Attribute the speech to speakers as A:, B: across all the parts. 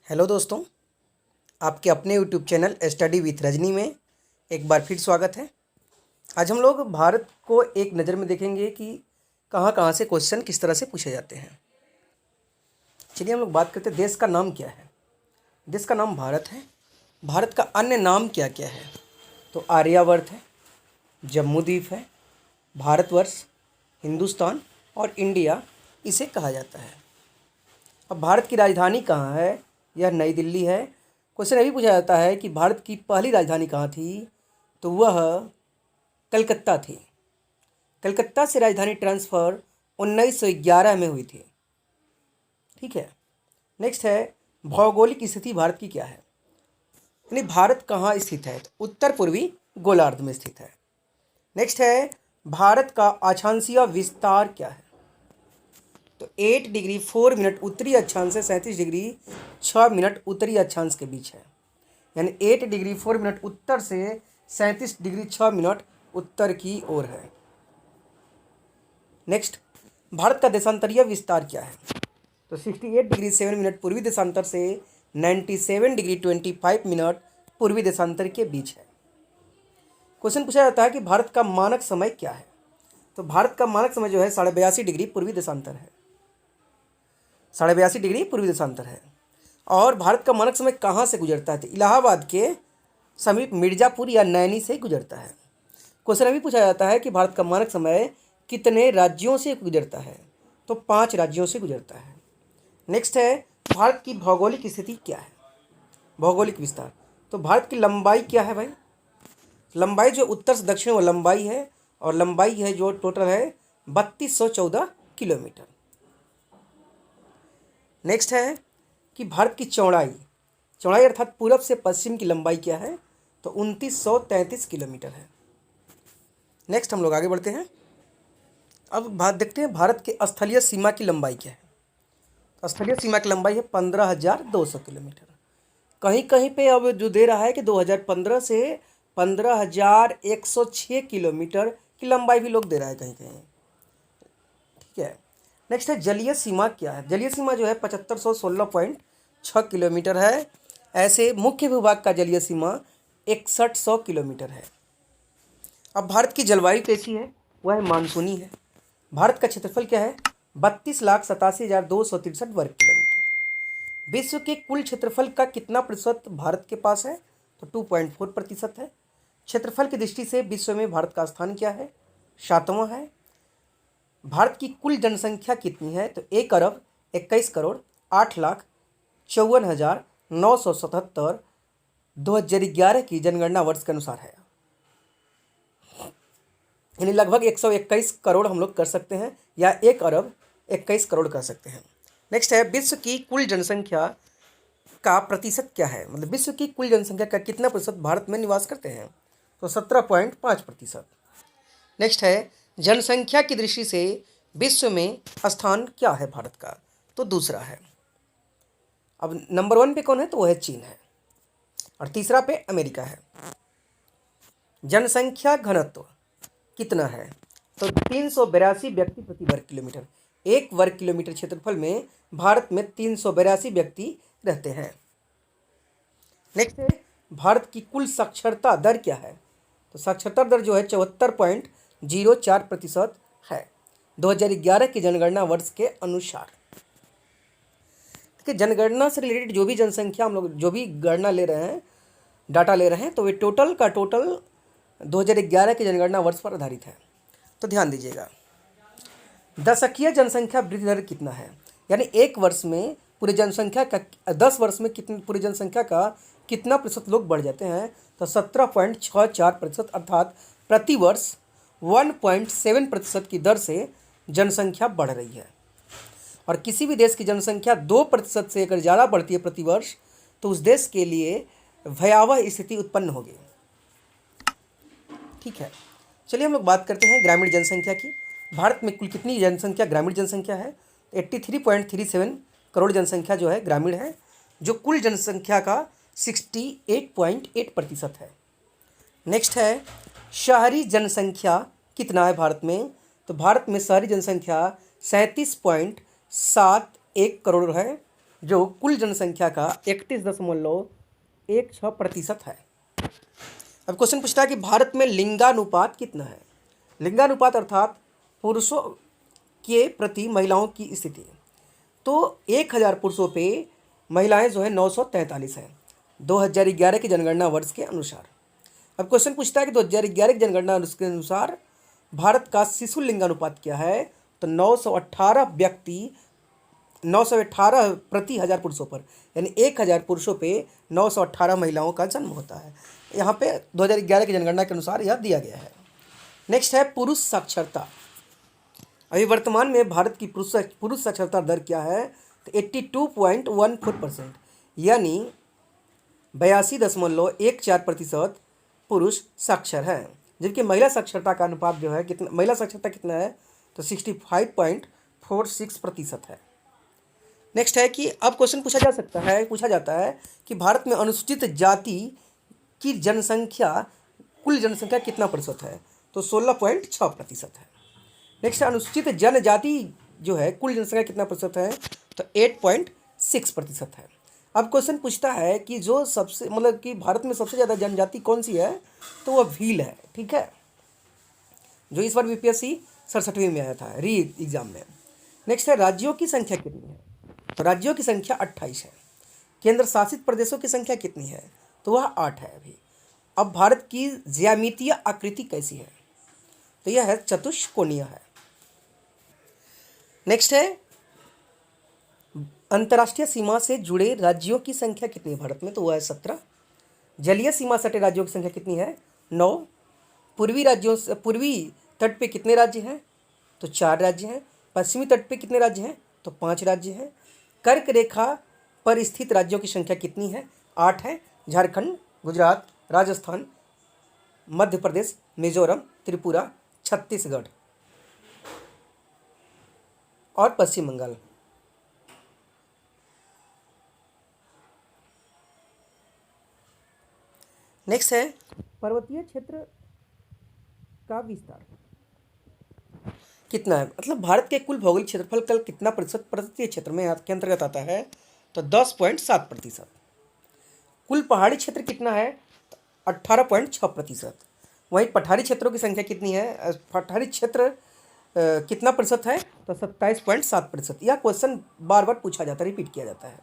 A: Hello दोस्तों, आपके अपने YouTube channel study with Rajni में एक बार फिर स्वागत है। आज हम लोग भारत को एक नज़र में देखेंगे कि कहाँ कहाँ से क्वेश्चन किस तरह से पूछे जाते हैं। चलिए हम लोग बात करते हैं देश का नाम क्या है। देश का नाम भारत है। भारत का अन्य नाम क्या क्या है? तो आर्यावर्त है, जम्मू द्वीप है, भारतवर्ष, हिंदुस्तान और इंडिया इसे कहा जाता है। अब भारत की राजधानी कहाँ है? यह नई दिल्ली है। क्वेश्चन अभी पूछा जाता है कि भारत की पहली राजधानी कहाँ थी? तो वह कलकत्ता थी। कलकत्ता से राजधानी ट्रांसफ़र 1911 में हुई थी। ठीक है। नेक्स्ट है भौगोलिक स्थिति भारत की क्या है? यानी भारत कहाँ स्थित है? तो उत्तर पूर्वी गोलार्ध में स्थित है। नेक्स्ट है भारत का अक्षांशीय विस्तार क्या है? तो 8 डिग्री 4 मिनट उत्तरी अक्षांश से 37 डिग्री 6 मिनट उत्तरी अक्षांश के बीच है। यानी 8 डिग्री 4 मिनट उत्तर से 37 डिग्री 6 मिनट उत्तर की ओर है। नेक्स्ट, भारत का देशांतरीय विस्तार क्या है? तो 68 डिग्री 7 मिनट पूर्वी देशांतर से 97 डिग्री 25 मिनट पूर्वी देशांतर के बीच है। क्वेश्चन पूछा जाता है कि भारत का मानक समय क्या है? तो भारत का मानक समय जो है 82.5 डिग्री पूर्वी देशांतर है। 82.5 डिग्री पूर्वी देशांतर है। और भारत का मानक समय कहाँ से गुजरता है? तो इलाहाबाद के समीप मिर्ज़ापुर या नैनी से गुजरता है। क्वेश्चन अभी पूछा जाता है कि भारत का मानक समय कितने राज्यों से गुजरता है? तो 5 राज्यों से गुजरता है। नेक्स्ट है भारत की भौगोलिक स्थिति क्या है? भौगोलिक विस्तार। तो भारत की लंबाई क्या है भाई? लंबाई जो उत्तर से दक्षिण वो लंबाई है, और लंबाई है जो टोटल है 3214 किलोमीटर। नेक्स्ट है कि भारत की चौड़ाई, चौड़ाई अर्थात पूरब से पश्चिम की लंबाई क्या है? तो 2933 किलोमीटर है। नेक्स्ट हम लोग आगे बढ़ते हैं। अब बात देखते हैं भारत के स्थलीय सीमा की लंबाई क्या है। तो स्थलीय सीमा की लंबाई है 15,200 किलोमीटर। कहीं कहीं पे अब जो दे रहा है कि 2015 से 15,106 किलोमीटर की लंबाई भी लोग दे रहा है कहीं कहीं। ठीक है। नेक्स्ट है जलीय सीमा क्या है? जलीय सीमा जो है 7516.6 किलोमीटर है। ऐसे मुख्य भूभाग का जलीय सीमा 6100 किलोमीटर है। अब भारत की जलवायु कैसी है? वह मानसूनी है। भारत का क्षेत्रफल क्या है? 32,87,263 वर्ग किलोमीटर। विश्व के कुल क्षेत्रफल का कितना प्रतिशत भारत के पास है? तो 2.4% है। क्षेत्रफल की दृष्टि से विश्व में भारत का स्थान क्या है? 7वां है। भारत की कुल जनसंख्या कितनी है? तो 1,21,08,54,977 2011 की जनगणना वर्ष के अनुसार है। यानी लगभग 121 करोड़ हम लोग कर सकते हैं, या 1 अरब 21 करोड़ कर सकते हैं। नेक्स्ट है विश्व की कुल जनसंख्या का प्रतिशत क्या है? मतलब विश्व की कुल जनसंख्या का कितना प्रतिशत भारत में निवास करते हैं? तो 17.5%। नेक्स्ट है जनसंख्या की दृष्टि से विश्व में स्थान क्या है भारत का? तो दूसरा है। अब नंबर 1 पे कौन है? तो वह है चीन है, और तीसरा पे अमेरिका है। जनसंख्या घनत्व कितना है? तो 382 व्यक्ति प्रति वर्ग किलोमीटर। 1 वर्ग किलोमीटर क्षेत्रफल में भारत में 382 व्यक्ति रहते हैं। नेक्स्ट है भारत की कुल साक्षरता दर क्या है? तो साक्षरता दर जो है 74.04% है 2011 की जनगणना वर्ष के अनुसार। देखिए, जनगणना से रिलेटेड जो भी जनसंख्या हम लोग जो भी गणना ले रहे हैं, डाटा ले रहे हैं, तो वे टोटल का टोटल 2011 की जनगणना वर्ष पर आधारित है। तो ध्यान दीजिएगा। दशकीय जनसंख्या वृद्धि दर कितना है? यानी एक वर्ष में पूरी जनसंख्या का 10 वर्ष में कितनी पूरी जनसंख्या का कितना प्रतिशत लोग बढ़ जाते हैं? तो 17.64%, अर्थात प्रति वर्ष 1.7% की दर से जनसंख्या बढ़ रही है। और किसी भी देश की जनसंख्या 2% से अगर ज़्यादा बढ़ती है प्रति वर्ष, तो उस देश के लिए भयावह स्थिति उत्पन्न होगी। ठीक है। चलिए हम लोग बात करते हैं ग्रामीण जनसंख्या की। भारत में कुल कितनी जनसंख्या ग्रामीण जनसंख्या है? 83.37 करोड़ जनसंख्या जो है ग्रामीण है, जो कुल जनसंख्या का 68.8% है। नेक्स्ट है शहरी जनसंख्या कितना है भारत में? तो भारत में शहरी जनसंख्या 37.71 करोड़ है, जो कुल जनसंख्या का 31.16% है। अब क्वेश्चन पूछता है कि भारत में लिंगानुपात कितना है। लिंगानुपात अर्थात पुरुषों के प्रति महिलाओं की स्थिति। तो 1000 पुरुषों पे महिलाएं जो है 943 है 2011 की जनगणना वर्ष के अनुसार। अब क्वेश्चन पूछता है कि 2011 की जनगणना वर्ष के अनुसार भारत का शिशु लिंगानुपात क्या है। तो 918 प्रति 1000 पुरुषों पर, यानी 1000 पुरुषों पे 918 महिलाओं का जन्म होता है। यहाँ पे 2011 की जनगणना के अनुसार यह दिया गया है। नेक्स्ट है पुरुष साक्षरता। अभी वर्तमान में भारत की पुरुष साक्षरता दर क्या है। तो 82.14%, यानी 82.14% पुरुष साक्षर हैं, जबकि महिला साक्षरता का अनुपात जो है महिला साक्षरता कितना है। तो 65.46% है। नेक्स्ट है कि अब क्वेश्चन पूछा जाता है कि भारत में अनुसूचित जाति की जनसंख्या कुल जनसंख्या कितना प्रतिशत है। तो 16.6% है। नेक्स्ट है अनुसूचित जनजाति जो है कुल जनसंख्या कितना प्रतिशत है। तो 8.6% है। अब क्वेश्चन पूछता है कि जो सबसे मतलब कि भारत में सबसे ज़्यादा जनजाति कौन सी है। तो वह भील है, ठीक है, जो इस बार बीपीएससी 67वीं में आया था री एग्जाम में। नेक्स्ट है राज्यों की संख्या कितनी है। तो राज्यों की संख्या 28 है। केंद्र शासित प्रदेशों की संख्या कितनी है। तो वह 8 है अभी। अब भारत की ज्यामितीय आकृति कैसी है। तो यह है चतुष्कोणीय है। नेक्स्ट है अंतर्राष्ट्रीय सीमा से जुड़े राज्यों की संख्या कितनी है भारत में। तो वह है 17। जलीय सीमा सटे राज्यों की संख्या कितनी है। 9। पूर्वी तट पे कितने राज्य हैं। तो 4 राज्य हैं। पश्चिमी तट पे कितने राज्य हैं। तो 5 राज्य हैं। कर्क रेखा पर स्थित राज्यों की संख्या कितनी है। 8 है। झारखंड, गुजरात, राजस्थान, मध्य प्रदेश, मिजोरम, त्रिपुरा, छत्तीसगढ़ और पश्चिम बंगाल। नेक्स्ट है पर्वतीय क्षेत्र का विस्तार कितना है। मतलब भारत के कुल भौगोलिक क्षेत्रफल का कितना प्रतिशत पर्वतीय क्षेत्र में के अंतर्गत आता है। तो 10.7%। कुल पहाड़ी क्षेत्र कितना है। 18.6%। वहीं पठारी क्षेत्रों की संख्या कितनी है। पठारी क्षेत्र कितना प्रतिशत है। तो 27.7%। यह क्वेश्चन बार बार पूछा जाता है, रिपीट किया जाता है।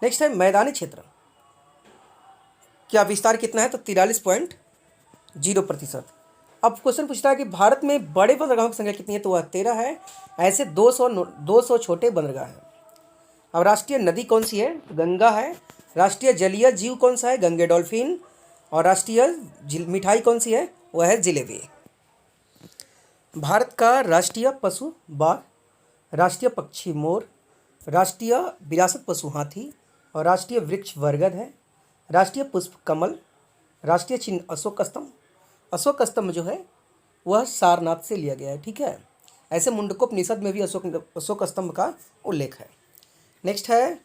A: नेक्स्ट है मैदानी क्षेत्र क्या विस्तार कितना है। तो 43.0%। अब क्वेश्चन पूछता है कि भारत में बड़े बंदरगाहों की संख्या कितनी है। तो वह 13 है। ऐसे 200 छोटे बंदरगाह हैं। अब राष्ट्रीय नदी कौन सी है। गंगा है। राष्ट्रीय जलीय जीव कौन सा है। गंगे डॉल्फिन। और राष्ट्रीय मिठाई कौन सी है। वह है जिलेबी। भारत का राष्ट्रीय पशु बाघ, राष्ट्रीय पक्षी मोर, राष्ट्रीय विरासत पशु हाथी और राष्ट्रीय वृक्ष बरगद है। राष्ट्रीय पुष्प कमल, राष्ट्रीय चिन्ह अशोक स्तंभ। अशोक स्तंभ जो है वह सारनाथ से लिया गया है, ठीक है। ऐसे मुंडकोपनिषद में भी अशोक स्तंभ का उल्लेख है। नेक्स्ट है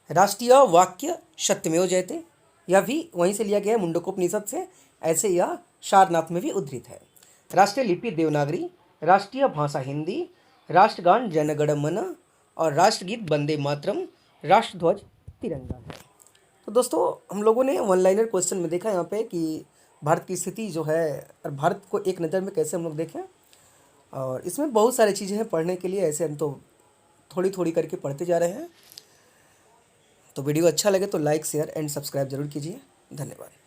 A: राष्ट्रीय वाक्य सत्यमेव जयते, यह भी वहीं से लिया गया है मुंडकोपनिषद से। ऐसे यह सारनाथ में भी उद्धृत है। राष्ट्रीय लिपि देवनागरी, राष्ट्रीय भाषा हिंदी, राष्ट्रगान जन गण मन और राष्ट्रगीत वंदे मातरम, राष्ट्रध्वज तिरंगा है। तो दोस्तों हम लोगों ने वन लाइनर क्वेश्चन में देखा यहाँ पे कि भारत की स्थिति जो है और भारत को एक नज़र में कैसे हम लोग देखें। और इसमें बहुत सारी चीज़ें हैं पढ़ने के लिए, ऐसे हम तो थोड़ी थोड़ी करके पढ़ते जा रहे हैं। तो वीडियो अच्छा लगे तो लाइक शेयर एंड सब्सक्राइब जरूर कीजिए। धन्यवाद।